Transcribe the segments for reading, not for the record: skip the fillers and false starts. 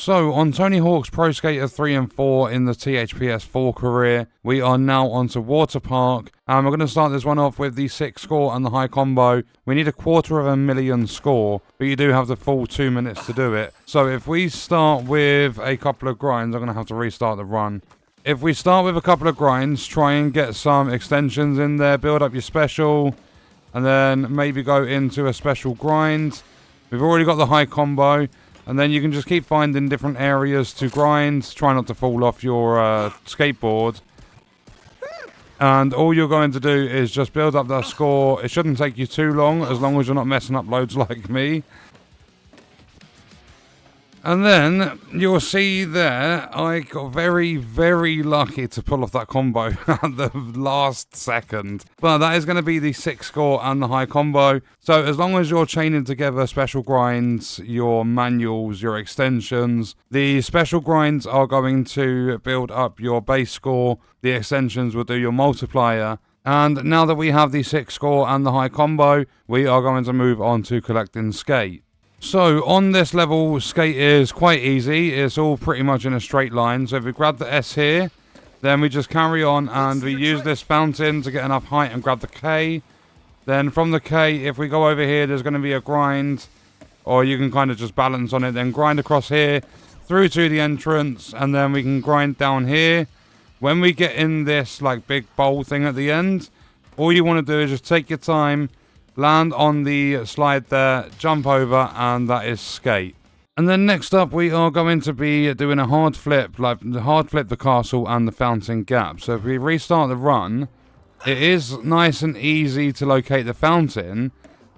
So, on Tony Hawk's Pro Skater 3 and 4 in the THPS 4 career, we are now onto Waterpark, and we're going to start this one off with the 6 score and the high combo. We need 250,000 score, but you do have the full 2 minutes to do it. So if we start with a couple of grinds, I'm going to have to restart the run. If we start with a couple of grinds, try and get some extensions in there, build up your special, and then maybe go into a special grind. We've already got the high combo. And then you can just keep finding different areas to grind. Try not to fall off your skateboard. And all you're going to do is just build up that score. It shouldn't take you too long, as long as you're not messing up loads like me. And then you'll see there, I got very, very lucky to pull off that combo at the last second. But that is going to be the 6 score and the high combo. So as long as you're chaining together special grinds, your manuals, your extensions, the special grinds are going to build up your base score. The extensions will do your multiplier. And now that we have the 6 score and the high combo, we are going to move on to collecting skate. So, on this level, skate is quite easy. It's all pretty much in a straight line. So, if we grab the S here, then we just carry on and we use this fountain to get enough height and grab the K. Then from the K, if we go over here, there's going to be a grind. Or you can kind of just balance on it. Then grind across here, through to the entrance. And then we can grind down here. When we get in this, like, big bowl thing at the end, all you want to do is just take your time, land on the slide there, jump over, and that is skate. And then next up, we are going to be doing a hard flip, like the hard flip, the castle, and the fountain gap. So if we restart the run, it is nice and easy to locate the fountain,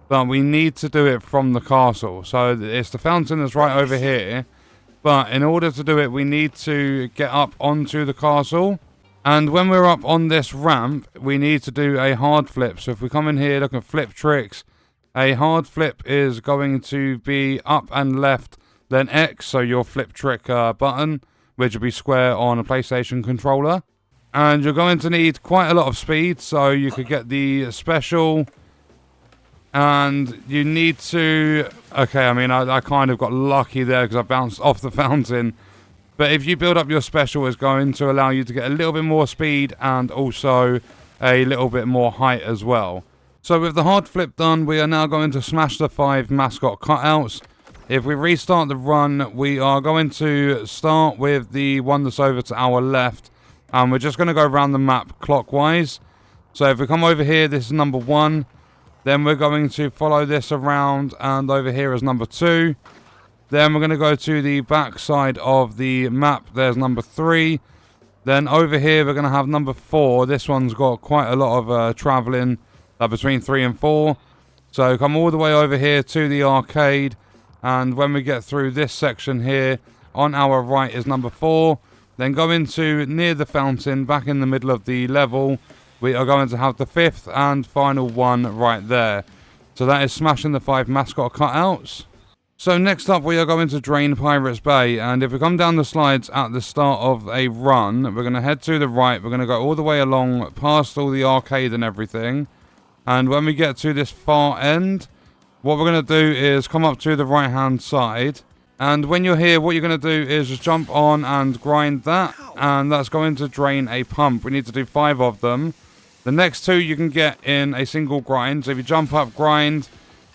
but we need to do it from the castle. So it's the fountain that's right over here, but in order to do it, we need to get up onto the castle. And when we're up on this ramp, we need to do a hard flip. So if we come in here, look at flip tricks. A hard flip is going to be up and left, then X, so your flip trick button, which will be square on a PlayStation controller. And you're going to need quite a lot of speed, so you could get the special. And you need to... Okay, I mean, I kind of got lucky there because I bounced off the fountain. But if you build up your special, it's going to allow you to get a little bit more speed and also a little bit more height as well. So with the hard flip done, we are now going to smash the 5 Mascot cutouts. If we restart the run, we are going to start with the one that's over to our left. And we're just going to go around the map clockwise. So if we come over here, this is number 1. Then we're going to follow this around, and over here is number 2. Then we're going to go to the back side of the map. There's number 3. Then over here, we're going to have number 4. This one's got quite a lot of traveling between 3 and 4. So come all the way over here to the arcade. And when we get through this section here, on our right is number 4. Then go into near the fountain, back in the middle of the level. We are going to have the 5th and final one right there. So that is smashing the 5 Mascot cutouts. So next up, we are going to drain Pirates Bay, and if we come down the slides at the start of a run, we're going to head to the right, we're going to go all the way along, past all the arcade and everything, and when we get to this far end, what we're going to do is come up to the right hand side, and when you're here, what you're going to do is just jump on and grind that, and that's going to drain a pump. We need to do 5 of them. The next 2 you can get in a single grind, so if you jump up, grind.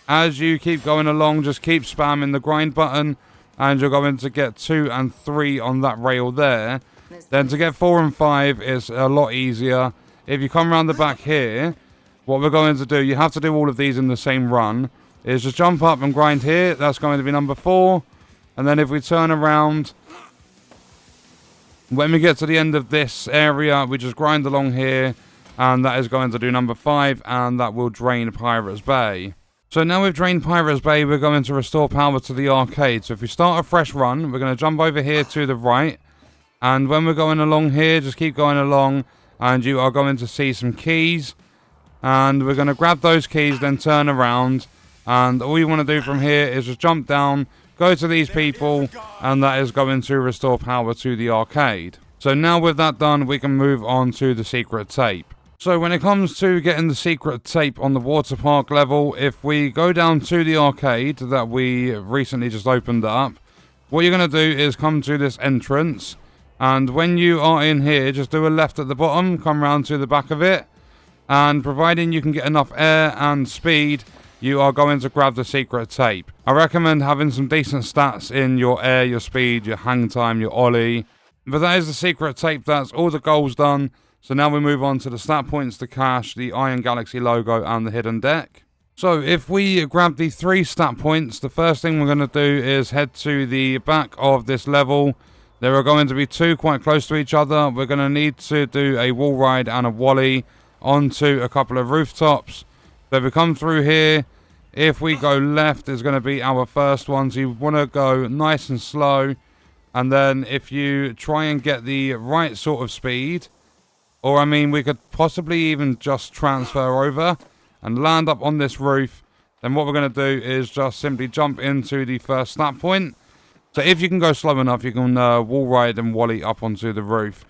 As you keep going along, just keep spamming the grind button, and you're going to get 2 and 3 on that rail there. Then to get 4 and 5 is a lot easier. If you come around the back here, what we're going to do, you have to do all of these in the same run, is just jump up and grind here. That's going to be number 4. And then if we turn around, when we get to the end of this area, we just grind along here, and that is going to do number 5, and that will drain Pirates Bay. So now we've drained Pirates Bay, we're going to restore power to the arcade. So if we start a fresh run, we're going to jump over here to the right. And when we're going along here, just keep going along. And you are going to see some keys. And we're going to grab those keys, then turn around. And all you want to do from here is just jump down, go to these people. And that is going to restore power to the arcade. So now with that done, we can move on to the secret tape. So when it comes to getting the secret tape on the Waterpark level, if we go down to the arcade that we recently just opened up, What you're going to do is come to this entrance, and when you are in here, just do a left at the bottom, come round to the back of it, and providing you can get enough air and speed, you are going to grab the secret tape. I recommend having some decent stats in your air, your speed, your hang time, your ollie. But that is the secret tape. That's all the goals done. So now we move on to the stat points, the cache, the Iron Galaxy logo, and the hidden deck. So if we grab the 3 stat points, the first thing we're going to do is head to the back of this level. There are going to be 2 quite close to each other. We're going to need to do a wall ride and a wally onto a couple of rooftops. So if we come through here, if we go left, is going to be our first one. So you want to go nice and slow. And then if you try and get the right sort of speed, or I mean, we could possibly even just transfer over and land up on this roof. Then what we're going to do is just simply jump into the first stat point. So if you can go slow enough, you can wall ride and wally up onto the roof.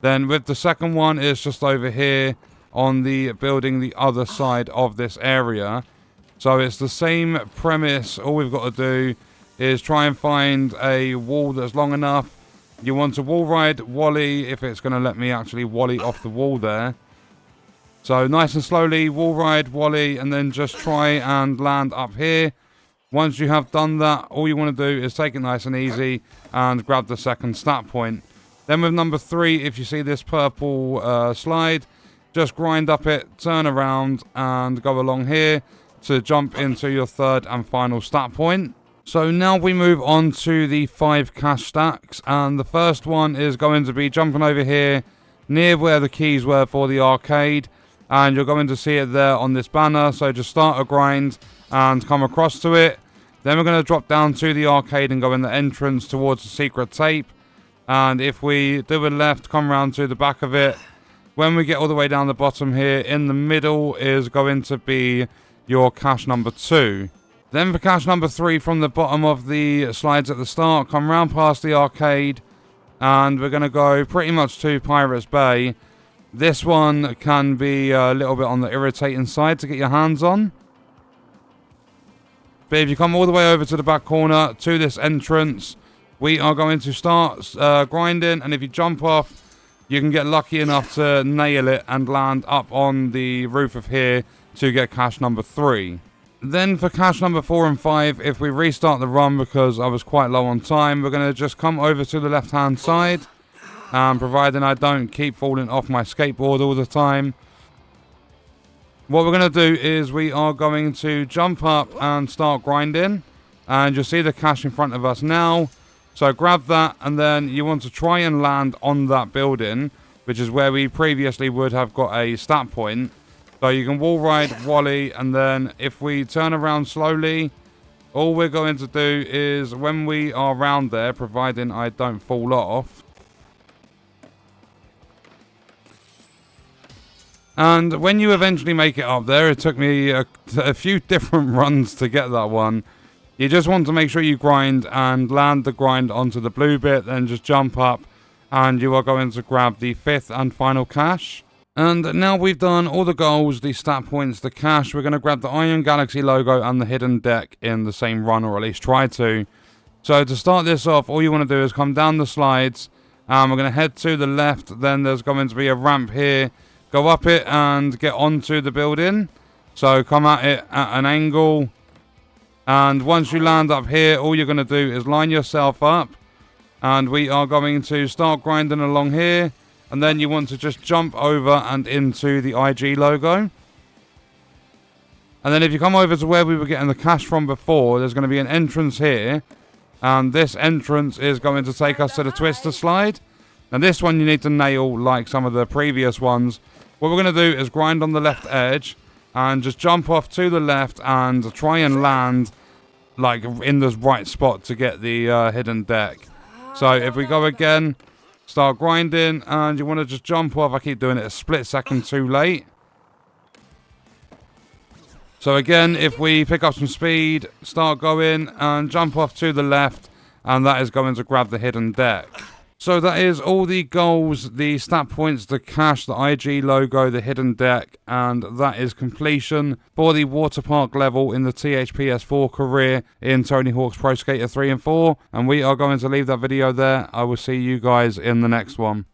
Then with the second one, it's just over here on the building the other side of this area. So it's the same premise. All we've got to do is try and find a wall that's long enough. You want to wall ride, wally, if it's going to let me actually wally off the wall there. So nice and slowly, wall ride, wally, and then just try and land up here. Once you have done that, all you want to do is take it nice and easy and grab the second stat point. Then with number 3, if you see this purple slide, just grind up it, turn around, and go along here to jump into your third and final stat point. So now we move on to the 5 cache stacks, and the first one is going to be jumping over here near where the keys were for the arcade, and you're going to see it there on this banner. So just start a grind and come across to it. Then we're going to drop down to the arcade and go in the entrance towards the secret tape. And if we do a left, come around to the back of it. When we get all the way down the bottom here, in the middle is going to be your cache number 2. Then for cache number 3, from the bottom of the slides at the start, come round past the arcade. And we're going to go pretty much to Pirates Bay. This one can be a little bit on the irritating side to get your hands on. But if you come all the way over to the back corner to this entrance, we are going to start grinding. And if you jump off, you can get lucky enough to nail it and land up on the roof of here to get cache number 3. Then for cache number 4 and 5, if we restart the run because I was quite low on time, we're going to just come over to the left-hand side. Providing I don't keep falling off my skateboard all the time. What we're going to do is we are going to jump up and start grinding. And you'll see the cache in front of us now. So grab that, and then you want to try and land on that building, which is where we previously would have got a stat point. So you can wall ride, wally, and then if we turn around slowly, all we're going to do is when we are around there, providing I don't fall off. And when you eventually make it up there, it took me a few different runs to get that one. You just want to make sure you grind and land the grind onto the blue bit, then just jump up, and you are going to grab the 5th and final cache. And now we've done all the goals, the stat points, the cache. We're going to grab the Iron Galaxy logo and the hidden deck in the same run, or at least try to. So to start this off, all you want to do is come down the slides, and we're going to head to the left. Then there's going to be a ramp here. Go up it and get onto the building. So come at it at an angle. And once you land up here, all you're going to do is line yourself up. And we are going to start grinding along here. And then you want to just jump over and into the IG logo. And then if you come over to where we were getting the cache from before, there's going to be an entrance here. And this entrance is going to take us to the twister slide. And this one you need to nail like some of the previous ones. What we're going to do is grind on the left edge and just jump off to the left and try and land like in the right spot to get the hidden deck. So if we go again, start grinding, and you want to just jump off. I keep doing it a split second too late. So again, if we pick up some speed, start going and jump off to the left, and that is going to grab the hidden deck. So that is all the goals, the stat points, the cash, the IG logo, the hidden deck, and that is completion for the Waterpark level in the THPS 4 career in Tony Hawk's Pro Skater 3 and 4. And we are going to leave that video there. I will see you guys in the next one.